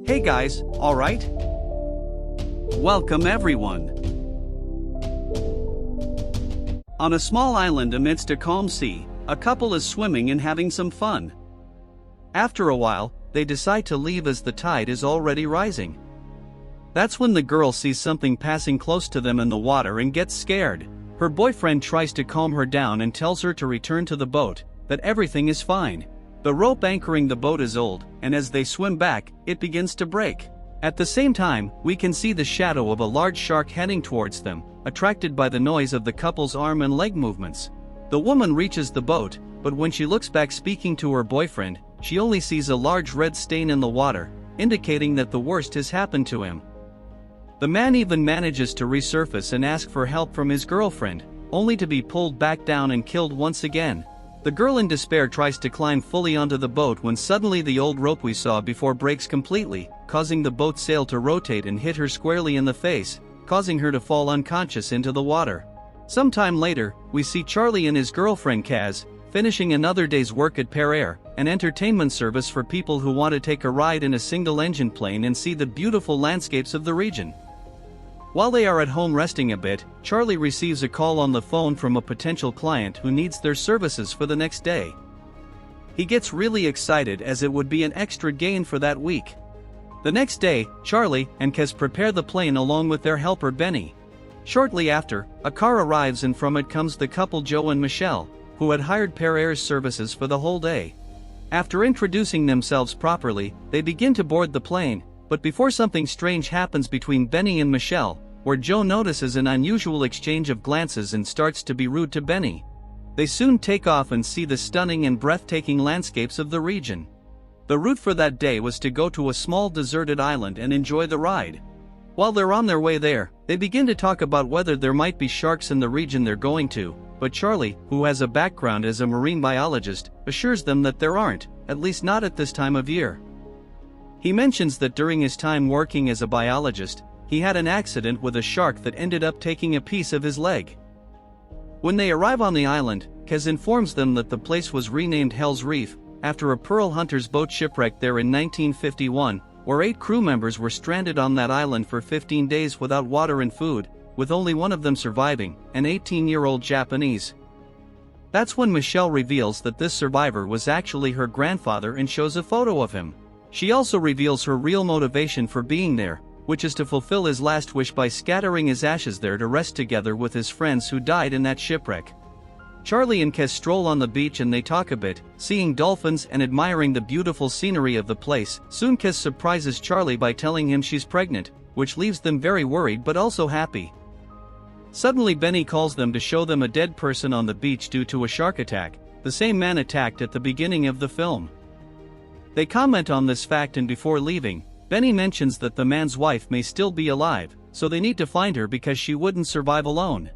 Hey guys, alright? Welcome everyone. On a small island amidst a calm sea, a couple is swimming and having some fun. After a while, they decide to leave as the tide is already rising. That's when the girl sees something passing close to them in the water and gets scared. Her boyfriend tries to calm her down and tells her to return to the boat, that everything is fine. The rope anchoring the boat is old, and as they swim back, it begins to break. At the same time, we can see the shadow of a large shark heading towards them, attracted by the noise of the couple's arm and leg movements. The woman reaches the boat, but when she looks back speaking to her boyfriend, she only sees a large red stain in the water, indicating that the worst has happened to him. The man even manages to resurface and ask for help from his girlfriend, only to be pulled back down and killed once again. The girl in despair tries to climb fully onto the boat when suddenly the old rope we saw before breaks completely, causing the boat's sail to rotate and hit her squarely in the face, causing her to fall unconscious into the water. Sometime later, we see Charlie and his girlfriend Kaz, finishing another day's work at Pear Air, an entertainment service for people who want to take a ride in a single-engine plane and see the beautiful landscapes of the region. While they are at home resting a bit, Charlie receives a call on the phone from a potential client who needs their services for the next day. He gets really excited as it would be an extra gain for that week. The next day, Charlie and Kaz prepare the plane along with their helper Benny. Shortly after, a car arrives and from it comes the couple Joe and Michelle, who had hired Pear Air's services for the whole day. After introducing themselves properly, they begin to board the plane, but before something strange happens between Benny and Michelle, where Joe notices an unusual exchange of glances and starts to be rude to Benny. They soon take off and see the stunning and breathtaking landscapes of the region. The route for that day was to go to a small deserted island and enjoy the ride. While they're on their way there, they begin to talk about whether there might be sharks in the region they're going to, but Charlie, who has a background as a marine biologist, assures them that there aren't, at least not at this time of year. He mentions that during his time working as a biologist, he had an accident with a shark that ended up taking a piece of his leg. When they arrive on the island, Kaz informs them that the place was renamed Hell's Reef, after a pearl hunter's boat shipwrecked there in 1951, where 8 crew members were stranded on that island for 15 days without water and food, with only one of them surviving, an 18-year-old Japanese. That's when Michelle reveals that this survivor was actually her grandfather and shows a photo of him. She also reveals her real motivation for being there, which is to fulfill his last wish by scattering his ashes there to rest together with his friends who died in that shipwreck. Charlie and Kaz stroll on the beach and they talk a bit, seeing dolphins and admiring the beautiful scenery of the place. Soon Kaz surprises Charlie by telling him she's pregnant, which leaves them very worried but also happy. Suddenly Benny calls them to show them a dead person on the beach due to a shark attack, the same man attacked at the beginning of the film. They comment on this fact and before leaving, Benny mentions that the man's wife may still be alive, so they need to find her because she wouldn't survive alone.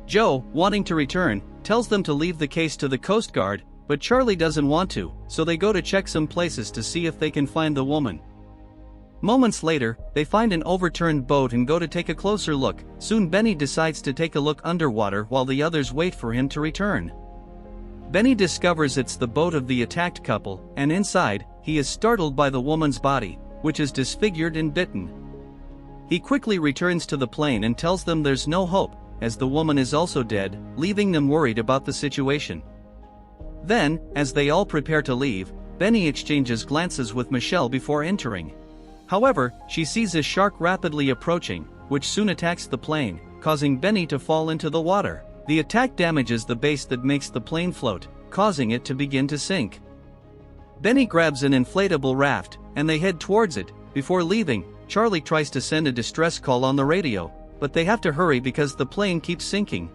Joe, wanting to return, tells them to leave the case to the Coast Guard, but Charlie doesn't want to, so they go to check some places to see if they can find the woman. Moments later, they find an overturned boat and go to take a closer look. Soon Benny decides to take a look underwater while the others wait for him to return. Benny discovers it's the boat of the attacked couple, and inside, he is startled by the woman's body, which is disfigured and bitten. He quickly returns to the plane and tells them there's no hope, as the woman is also dead, leaving them worried about the situation. Then, as they all prepare to leave, Benny exchanges glances with Michelle before entering. However, she sees a shark rapidly approaching, which soon attacks the plane, causing Benny to fall into the water. The attack damages the base that makes the plane float, causing it to begin to sink. Benny grabs an inflatable raft, and they head towards it. Before leaving, Charlie tries to send a distress call on the radio, but they have to hurry because the plane keeps sinking.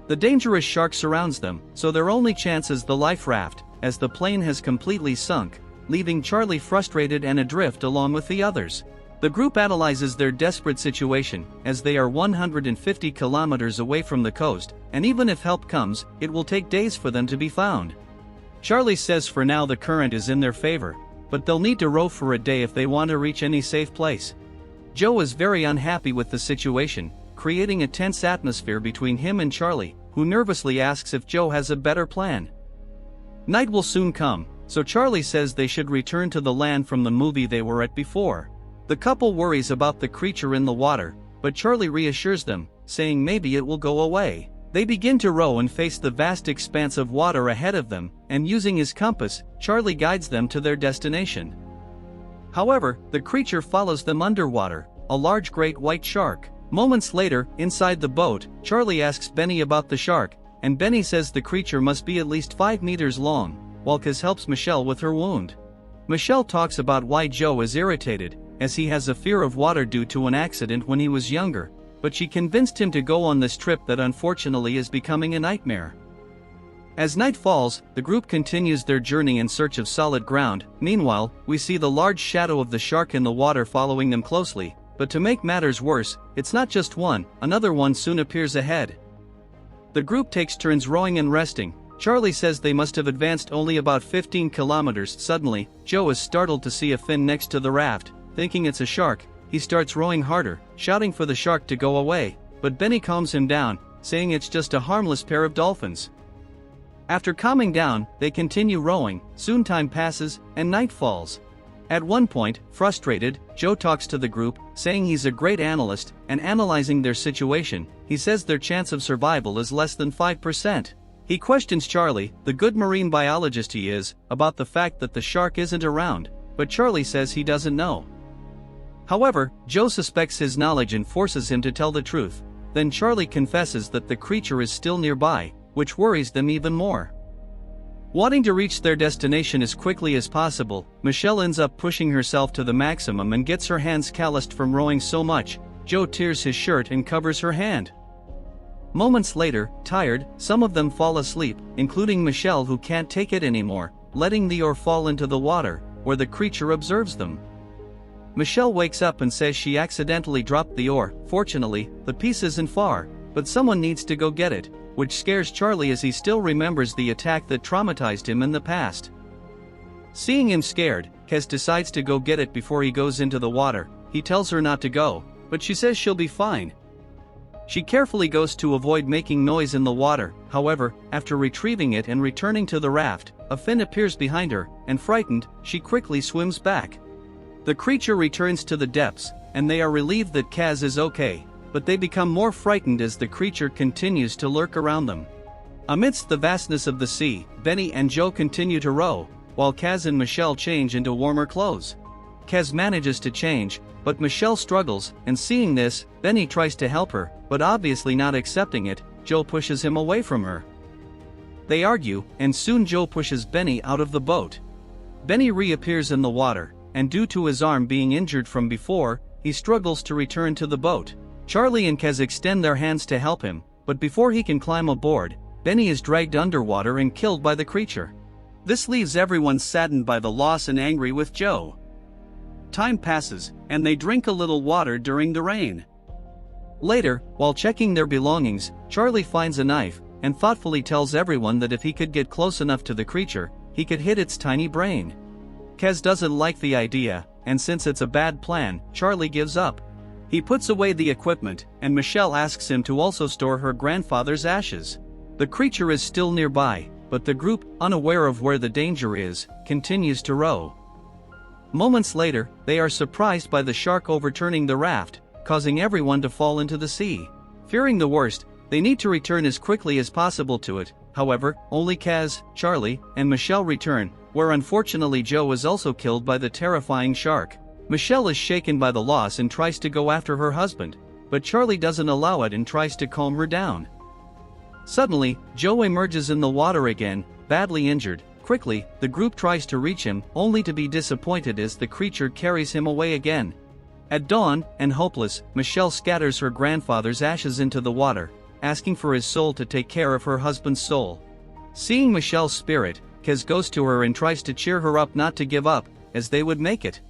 The dangerous shark surrounds them, so their only chance is the life raft, as the plane has completely sunk, leaving Charlie frustrated and adrift along with the others. The group analyzes their desperate situation, as they are 150 kilometers away from the coast, and even if help comes, it will take days for them to be found. Charlie says for now the current is in their favor, but they'll need to row for a day if they want to reach any safe place. Joe is very unhappy with the situation, creating a tense atmosphere between him and Charlie, who nervously asks if Joe has a better plan. Night will soon come, so Charlie says they should return to the land from the movie they were at before. The couple worries about the creature in the water, but Charlie reassures them, saying maybe it will go away. They begin to row and face the vast expanse of water ahead of them, and using his compass, Charlie guides them to their destination. However, the creature follows them underwater, a large great white shark. Moments later, inside the boat, Charlie asks Benny about the shark, and Benny says the creature must be at least 5 meters long, while Kaz helps Michelle with her wound. Michelle talks about why Joe is irritated, as he has a fear of water due to an accident when he was younger, but she convinced him to go on this trip that unfortunately is becoming a nightmare. As night falls, the group continues their journey in search of solid ground. Meanwhile, we see the large shadow of the shark in the water following them closely, but to make matters worse, it's not just one, another one soon appears ahead. The group takes turns rowing and resting. Charlie says they must have advanced only about 15 kilometers. Suddenly, Joe is startled to see a fin next to the raft. Thinking it's a shark, he starts rowing harder, shouting for the shark to go away, but Benny calms him down, saying it's just a harmless pair of dolphins. After calming down, they continue rowing. Soon time passes, and night falls. At one point, frustrated, Joe talks to the group, saying he's a great analyst, and analyzing their situation, he says their chance of survival is less than 5%. He questions Charlie, the good marine biologist he is, about the fact that the shark isn't around, but Charlie says he doesn't know. However, Joe suspects his knowledge and forces him to tell the truth. Then Charlie confesses that the creature is still nearby, which worries them even more. Wanting to reach their destination as quickly as possible, Michelle ends up pushing herself to the maximum and gets her hands calloused from rowing so much. Joe tears his shirt and covers her hand. Moments later, tired, some of them fall asleep, including Michelle, who can't take it anymore, letting the oar fall into the water, where the creature observes them. Michelle wakes up and says she accidentally dropped the oar. Fortunately, the piece isn't far, but someone needs to go get it, which scares Charlie as he still remembers the attack that traumatized him in the past. Seeing him scared, Kaz decides to go get it before he goes into the water. He tells her not to go, but she says she'll be fine. She carefully goes to avoid making noise in the water. However, after retrieving it and returning to the raft, a fin appears behind her, and frightened, she quickly swims back. The creature returns to the depths, and they are relieved that Kaz is okay, but they become more frightened as the creature continues to lurk around them. Amidst the vastness of the sea, Benny and Joe continue to row, while Kaz and Michelle change into warmer clothes. Kaz manages to change, but Michelle struggles, and seeing this, Benny tries to help her, but obviously not accepting it, Joe pushes him away from her. They argue, and soon Joe pushes Benny out of the boat. Benny reappears in the water, and due to his arm being injured from before, he struggles to return to the boat. Charlie and Kaz extend their hands to help him, but before he can climb aboard, Benny is dragged underwater and killed by the creature. This leaves everyone saddened by the loss and angry with Joe. Time passes, and they drink a little water during the rain. Later, while checking their belongings, Charlie finds a knife, and thoughtfully tells everyone that if he could get close enough to the creature, he could hit its tiny brain. Kaz doesn't like the idea, and since it's a bad plan, Charlie gives up. He puts away the equipment, and Michelle asks him to also store her grandfather's ashes. The creature is still nearby, but the group, unaware of where the danger is, continues to row. Moments later, they are surprised by the shark overturning the raft, causing everyone to fall into the sea. Fearing the worst, they need to return as quickly as possible to it. However, only Kaz, Charlie, and Michelle return, where unfortunately Joe is also killed by the terrifying shark. Michelle is shaken by the loss and tries to go after her husband, but Charlie doesn't allow it and tries to calm her down. Suddenly, Joe emerges in the water again, badly injured. Quickly, the group tries to reach him, only to be disappointed as the creature carries him away again. At dawn, and hopeless, Michelle scatters her grandfather's ashes into the water, asking for his soul to take care of her husband's soul. Seeing Michelle's spirit, Kaz goes to her and tries to cheer her up not to give up, as they would make it.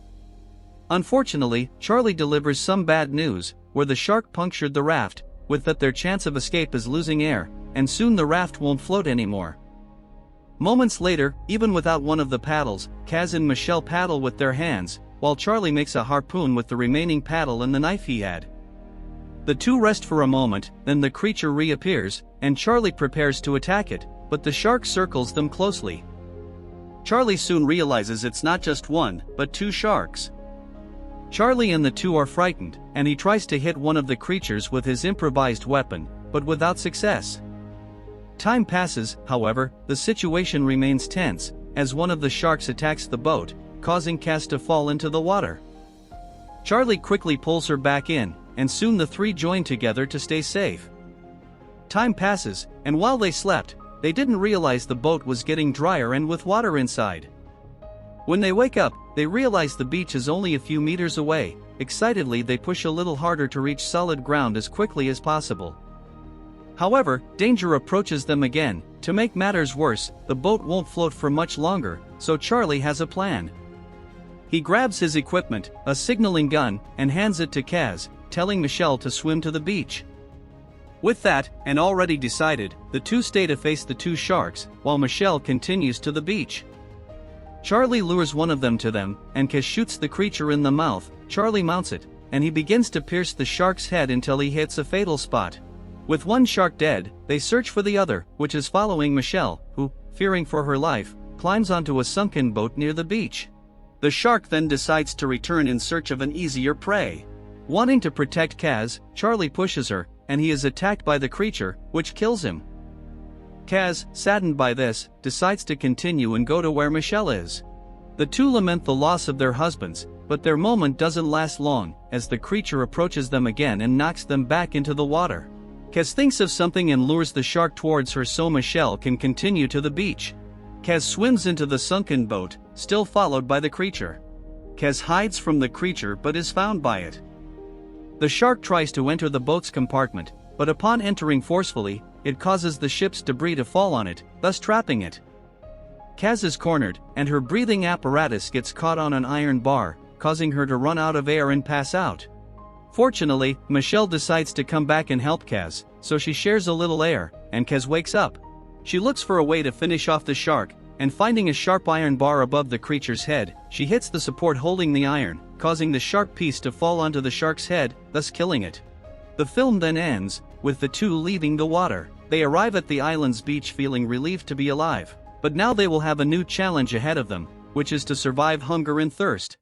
Unfortunately, Charlie delivers some bad news, where the shark punctured the raft, with that their chance of escape is losing air, and soon the raft won't float anymore. Moments later, even without one of the paddles, Kaz and Michelle paddle with their hands, while Charlie makes a harpoon with the remaining paddle and the knife he had. The two rest for a moment, then the creature reappears, and Charlie prepares to attack it, but the shark circles them closely. Charlie soon realizes it's not just one, but two sharks. Charlie and the two are frightened, and he tries to hit one of the creatures with his improvised weapon, but without success. Time passes, however, the situation remains tense, as one of the sharks attacks the boat, causing Kaz to fall into the water. Charlie quickly pulls her back in, and soon the three join together to stay safe. Time passes, and while they slept, they didn't realize the boat was getting drier and with water inside. When they wake up, they realize the beach is only a few meters away. Excitedly, they push a little harder to reach solid ground as quickly as possible. However, danger approaches them again. To make matters worse, the boat won't float for much longer, so Charlie has a plan. He grabs his equipment, a signaling gun, and hands it to Kaz, telling Michelle to swim to the beach. With that, and already decided, the two stay to face the two sharks, while Michelle continues to the beach. Charlie lures one of them to them, and Kaz shoots the creature in the mouth. Charlie mounts it, and he begins to pierce the shark's head until he hits a fatal spot. With one shark dead, they search for the other, which is following Michelle, who, fearing for her life, climbs onto a sunken boat near the beach. The shark then decides to return in search of an easier prey. Wanting to protect Kaz, Charlie pushes her, and he is attacked by the creature, which kills him. Kaz, saddened by this, decides to continue and go to where Michelle is. The two lament the loss of their husbands, but their moment doesn't last long, as the creature approaches them again and knocks them back into the water. Kaz thinks of something and lures the shark towards her so Michelle can continue to the beach. Kaz swims into the sunken boat, still followed by the creature. Kaz hides from the creature but is found by it. The shark tries to enter the boat's compartment, but upon entering forcefully, it causes the ship's debris to fall on it, thus trapping it. Kaz is cornered, and her breathing apparatus gets caught on an iron bar, causing her to run out of air and pass out. Fortunately, Michelle decides to come back and help Kaz, so she shares a little air, and Kaz wakes up. She looks for a way to finish off the shark, and finding a sharp iron bar above the creature's head, she hits the support holding the iron, causing the sharp piece to fall onto the shark's head, thus killing it. The film then ends, with the two leaving the water. They arrive at the island's beach feeling relieved to be alive, but now they will have a new challenge ahead of them, which is to survive hunger and thirst.